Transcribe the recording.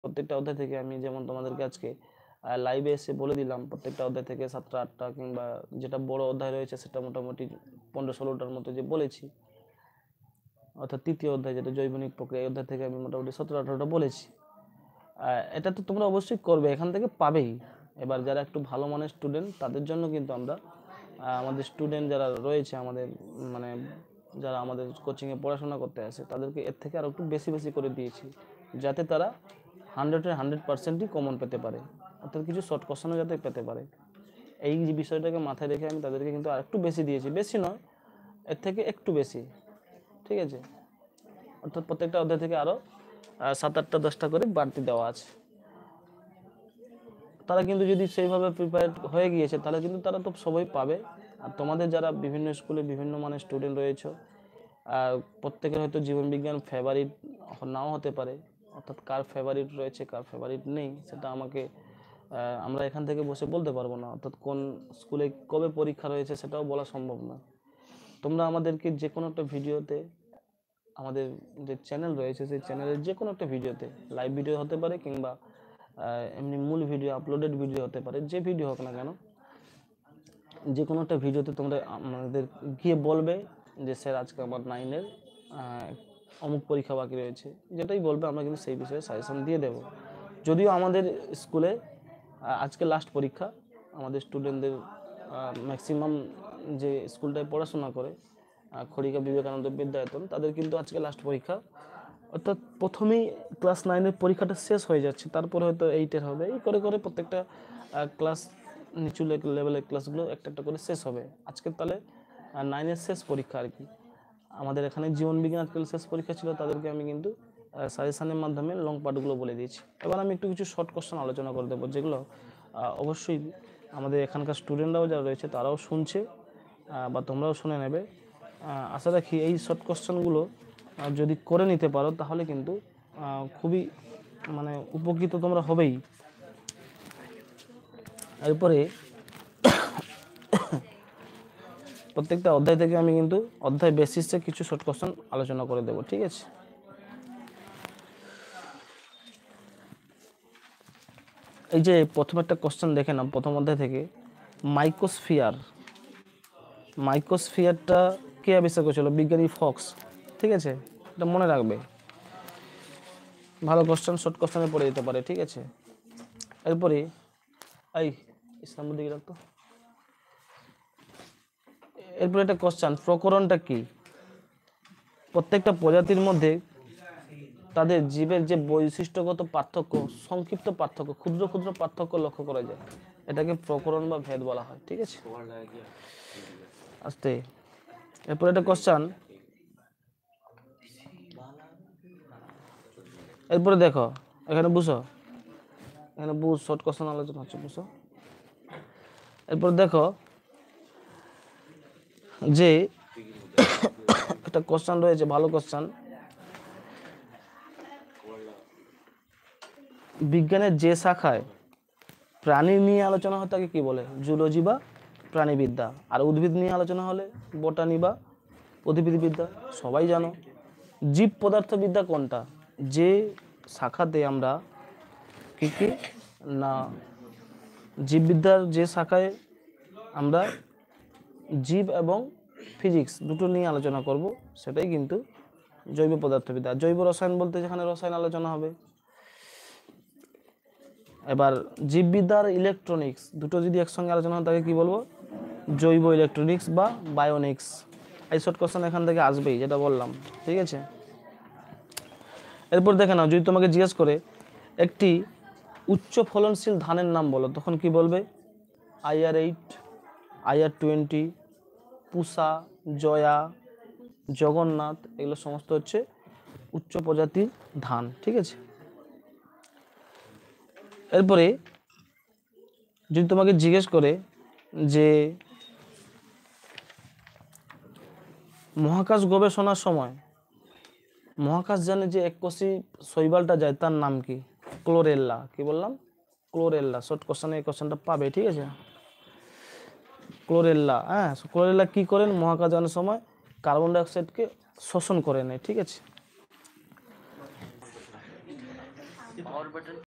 প্রত্যেকটা অধ্যায় থেকে আমি যেমন তোমাদেরকে আজকে লাইভে এসে বলে দিলাম, প্রত্যেকটা অধ্যায় থেকে 7টা 8টা কিংবা যেটা বড় অধ্যায় রয়েছে সেটা মোটামুটি 15-16টার মতো যে বলেছি, অর্থাৎ তৃতীয় অধ্যায় যেটা জৈবনিক প্রক্রিয়া, এই অধ্যায় থেকে আমি মোটামুটি 17-18টা বলেছি। এটা তো তোমরা অবশ্যই করবে, এখান থেকে পাবেই। এবার যারা একটু ভালো মানের স্টুডেন্ট তাদের জন্য কিন্তু আমরা আমাদের স্টুডেন্ট যারা রয়েছে আমাদের মানে যারা আমাদের কোচিংয়ে পড়াশোনা করতে আসে তাদেরকে এর থেকে আরও একটু বেশি বেশি করে দিয়েছি, যাতে তারা 100%ই কমন পেতে পারে, অর্থাৎ কিছু শর্ট কোশ্চেনও যাতে পেতে পারে। এই যে বিষয়টাকে মাথায় রেখে আমি তাদেরকে কিন্তু আর একটু বেশি দিয়েছি, বেশি নয়, এর থেকে একটু বেশি, ঠিক আছে। অর্থাৎ প্রত্যেকটা অধ্যায় থেকে আরও 7, 8টা 10টা করে বাড়তি দেওয়া আছে। তারা কিন্তু যদি সেইভাবে প্রিপেয়ার হয়ে গিয়েছে তাহলে কিন্তু তারা তো সবাই পাবে। আর তোমাদের যারা বিভিন্ন স্কুলে বিভিন্ন মানের স্টুডেন্ট রয়েছে, প্রত্যেকের হয়তো জীবনবিজ্ঞান ফেভারিট নাও হতে পারে, অর্থাৎ কার ফেভারিট রয়েছে কার ফেভারিট নেই সেটা আমাকে আমরা এখান থেকে বসে বলতে পারবো না, অর্থাৎ কোন স্কুলে কবে পরীক্ষা রয়েছে সেটাও বলা সম্ভব না। তোমরা আমাদেরকে যে কোনো একটা ভিডিওতে, আমাদের যে চ্যানেল রয়েছে সেই চ্যানেলের যে কোনো একটা ভিডিওতে, লাইভ ভিডিও হতে পারে কিংবা এমনি মূল ভিডিও আপলোডেড ভিডিও হতে পারে, যে ভিডিও হোক না কেন, যে কোনো একটা ভিডিওতে তোমরা আমাদের গিয়ে বলবে যে স্যার আজকে আমার 9-এর অমুক পরীক্ষা বাকি রয়েছে, যেটাই বলবে আমরা কিন্তু সেই বিষয়ে সাজেশন দিয়ে দেব। যদিও আমাদের স্কুলে আজকে লাস্ট পরীক্ষা, আমাদের স্টুডেন্টদের ম্যাক্সিমাম যে স্কুলটায় পড়াশোনা করে খড়িকা বিবেকানন্দ বিদ্যায়তন, তাদের কিন্তু আজকে লাস্ট পরীক্ষা, অর্থাৎ প্রথমেই ক্লাস 9-এর পরীক্ষাটা শেষ হয়ে যাচ্ছে, তারপরে হয়তো 8-এর হবে, এই করে করে প্রত্যেকটা ক্লাস নিচু লেভেলের ক্লাসগুলো একটা একটা করে শেষ হবে। আজকে তাহলে 9-এর শেষ পরীক্ষা আর কি। আমাদের এখানে জীবনবিজ্ঞান আজকাল শেষ পরীক্ষা ছিল, তাদেরকে আমি কিন্তু সাজেশনের মাধ্যমে লং পার্টগুলো বলে দিয়েছি। এবার আমি একটু কিছু শর্ট কোশ্চেন আলোচনা করে দেবো, যেগুলো অবশ্যই আমাদের এখানকার স্টুডেন্টরাও যারা রয়েছে তারাও শুনছে বা তোমরাও শুনে নেবে। আশা রাখি এই শর্ট কোশ্চেনগুলো যদি করে নিতে পারো তাহলে কিন্তু খুবই মানে উপকৃত তোমরা হবেই। এরপরে প্রত্যেকটা অধ্যায় থেকে আমি কিন্তু অধ্যায় বেসিসে কিছু শর্ট কোশ্চেন আলোচনা করে দেবো, ঠিক আছে। এই যে প্রথম একটা কোশ্চেন দেখে নাও প্রথম অধ্যায় থেকে, মাইক্রোস্ফিয়ারটা কে আবিষ্কার করেছিল? বিজ্ঞানী ফক্স, ঠিক আছে, এটা মনে রাখবে। ভালো কোশ্চেন, শর্ট কোশ্চেনে পড়ে যেতে পারে, ঠিক আছে। এরপরে এই ইসলামের দিকে রাখতো। এরপরে একটা কোশ্চেন, প্রকরণটা কি? প্রত্যেকটা প্রজাতির মধ্যে তাদের জীবের যে বৈশিষ্ট্যগত পার্থক্য, সংক্ষিপ্ত পার্থক্য, ক্ষুদ্র ক্ষুদ্র পার্থক্য লক্ষ্য করা যায়, এটাকে প্রকরণ বা ভেদ বলা হয়, ঠিক আছে। আস্তে। এরপরে একটা কোশ্চেন, এরপরে দেখো এখানে বুঝো, এখানে বুঝ, শর্ট কোশ্চেন আলোচনা হচ্ছে, বুঝো। এরপর দেখো যে একটা কোশ্চেন রয়েছে, ভালো কোশ্চেন, বিজ্ঞানের যে শাখায় প্রাণী নিয়ে আলোচনা হয় তাকে কি বলে? জুলজি বা প্রাণীবিদ্যা। আর উদ্ভিদ নিয়ে আলোচনা হলে বটানি বা উদ্ভিদবিদ্যা। সবাই জানো। জীব পদার্থবিদ্যা কোনটা? যে শাখাতে আমরা কি কি না, জীববিদ্যার যে শাখায় আমরা জীব এবং ফিজিক্স দুটো নিয়ে আলোচনা করব সেটাই কিন্তু জৈব পদার্থবিদ্যা। জৈব রসায়ন বলতে যেখানে রসায়ন আলোচনা হবে। এবার জীববিদ্যা আর ইলেকট্রনিক্স দুটো যদি একসঙ্গে আলোচনা হয় তাকে কি বলবো? জৈব ইলেকট্রনিক্স বা বায়োনিক্স। এই শর্ট কোশ্চেন এখান থেকে আসবেই, যেটা বললাম, ঠিক আছে। এরপর দেখে নাও, যদি তোমাকে জিজ্ঞেস করে একটি উচ্চ ফলনশীল ধানের নাম বলো, তখন কি বলবে? IR8, IR20, পুষা, জয়া, জগন্নাথ, এগুলো সমস্ত হচ্ছে উচ্চ প্রজাতির ধান, ঠিক আছে। এরপরে যদি তোমাকে জিজ্ঞেস করে যে মহাকাশ গবেষণার সময় মহাকাশযানে যে এককোষী শৈবালটা যায় তার নাম কি? ক্লোরেল্লা। কি বললাম? ক্লোরেল্লা। শর্ট কোশ্চেনে এই কোশ্চেনটা পাবে, ঠিক আছে। ক্লোরেল্লা, হ্যাঁ, ক্লোরেল্লা কি করেন? মহাকাশযানের সময় কার্বন ডাইঅক্সাইডকে শোষণ করে নেয়, ঠিক আছে। Power button